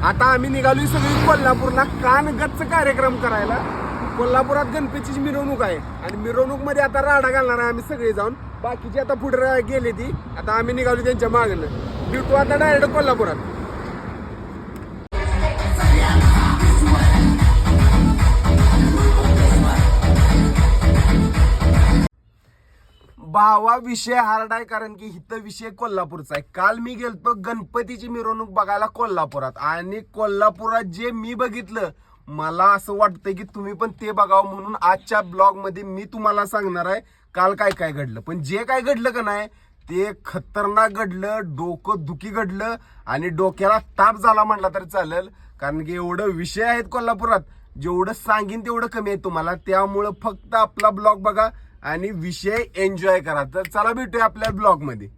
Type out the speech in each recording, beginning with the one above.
आता आम्ही निघालोय सगळी कोल्हापूरला कानगच्च कार्यक्रम करायला. कोल्हापुरात गणपतीची मिरवणूक आहे आणि मिरवणूक मध्ये आता राडा घालणार आहे आम्ही सगळे जाऊन. बाकीची आता पुढे गेले ती, आता आम्ही निघालो त्यांच्या मागणं. भेटू आता डायरेक्ट कोल्हापुरात. भावा विषय हार्ड आहे, कारण की इथं विषय कोल्हापूरचा आहे. काल मी गेलतो गणपतीची मिरवणूक बघायला कोल्हापुरात, आणि कोल्हापुरात जे मी बघितलं मला असं वाटतंय की तुम्ही पण ते बघावं. म्हणून आजच्या ब्लॉग मध्ये मी तुम्हाला सांगणार आहे काल काय काय घडलं. पण जे काय घडलं का नाही ते खतरनाक घडलं, डोकं दुखी घडलं आणि डोक्याला ताप झाला म्हटला तरी चालेल. कारण की एवढं विषय आहेत कोल्हापुरात, जेवढं सांगीन तेवढं कमी आहे तुम्हाला. त्यामुळं फक्त आपला ब्लॉग बघा आणि विषय एन्जॉय करा. तर चला भेटूया आपल्या ब्लॉग मध्ये.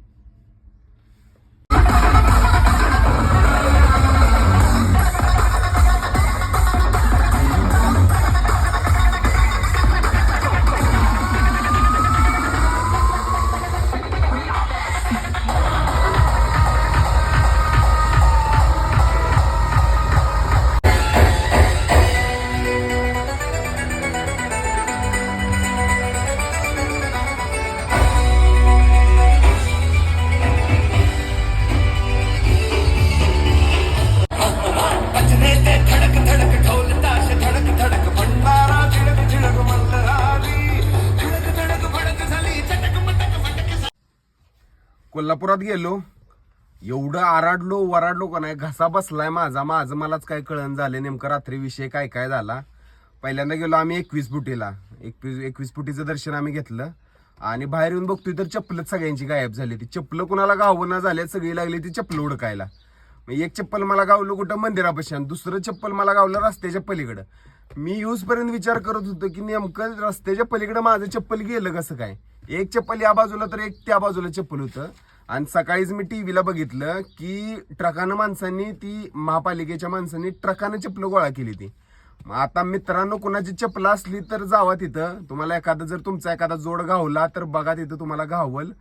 कोल्हापुरात गेलो, एवढं आराडलो वराडलो का नाही, घसा बसलाय माझा मलाच काय कळण झाले नेमकं रात्री विषय काय काय झाला. पहिल्यांदा गेलो आम्ही 21 फुटीला. 21 फुटीचं दर्शन आम्ही घेतलं आणि बाहेर येऊन बघतोय तर चप्पलच सगळ्यांची गायब झाली. ती चप्पल कुणाला गावना झाल्या, सगळी लागली ती चप्पल उडकायला. एक चप्पल मला गावलं कुठं मंदिरापाशी आणि दुसरं चप्पल मला गावलं रस्त्याच्या पलीकडं. मी पर्यंत विचार करत होतो की नेमकं रस्त्याच्या पलीकडं माझं चप्पल गेलं कसं काय. एक चप्पल या बाजूला तर एक त्या बाजूला चप्पल होतं. आणि सकाळीच मी टीव्हीला बघितलं की ट्रकानं माणसांनी, ती महापालिकेच्या माणसांनी ट्रकानं चप्पल गोळा केली ती. आता मित्रांनो कुणाची चप्पल असली तर जावा तिथं. तुम्हाला एखादा जर तुमचा एखादा जोड घावला तर बघा तिथं तुम्हाला घावल.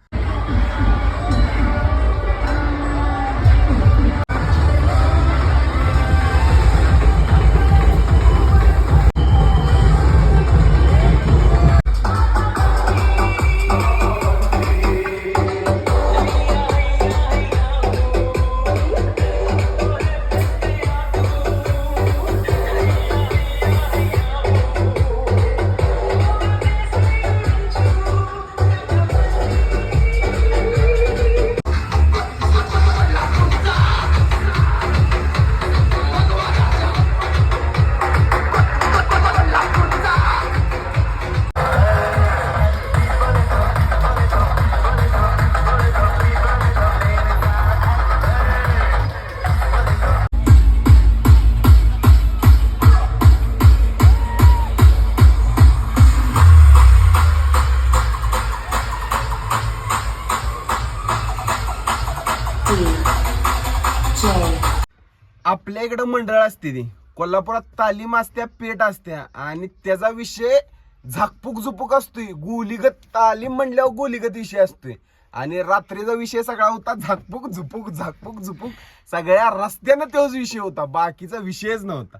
आपल्या इकडं मंडळ असते ती, कोल्हापुरात तालीम असत्या, पेट असत्या आणि त्याचा विषय झाकपूक झुपूक असतोय. गोलीगत तालीम म्हणल्यावर गोलीगत विषय असतोय. आणि रात्रीचा विषय सगळा होता झाकपूक झुपूक, झाकपूक झुपूक. सगळ्या रस्त्यानं तोच विषय होता, बाकीचा विषयच नव्हता.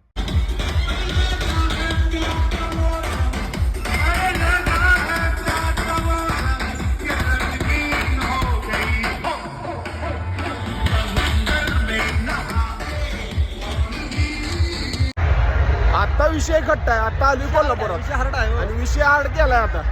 आता विषय घट्ट आहे. आता आली कोल्हापुरात आणि विषय हार्ड केलाय आता.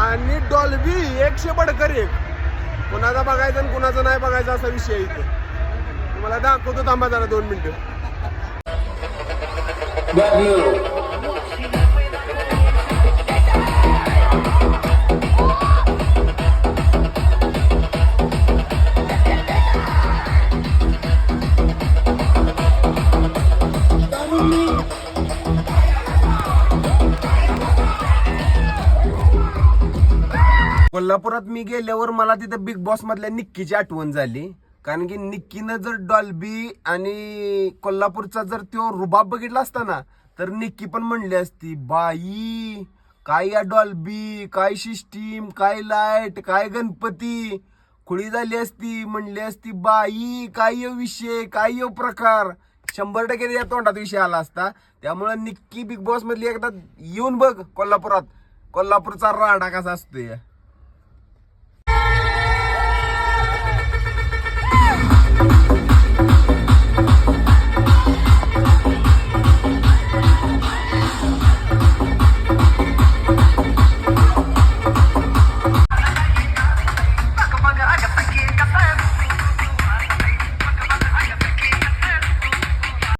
आणि डॉल्बी 100 बडकर 1. कुणाचा बघायचं आणि कुणाचं नाही बघायचं असा विषय आहे इथे. तुम्हाला दाखवतो, थांबा जरा 2 मिनिटं. कोल्हापुरात मी गेल्यावर मला तिथं बिग बॉस मधल्या निक्कीची आठवण झाली. कारण की निक्कीनं जर डॉल्बी आणि कोल्हापूरचा जर तो रुबाब बघितला असता ना, तर निक्की पण म्हणली असती, बाई काय या डॉल्बी, काय सिस्टीम, काय लाईट, काय गणपती. खुळी झाली असती, म्हणली असती बाई काय यो विषय, काय यो प्रकार. 100% या तोंडात विषय आला असता. त्यामुळे निक्की बिग बॉस मधली एकदा येऊन बघ कोल्हापुरात, कोल्हापूरचा राडा कसा असतोय.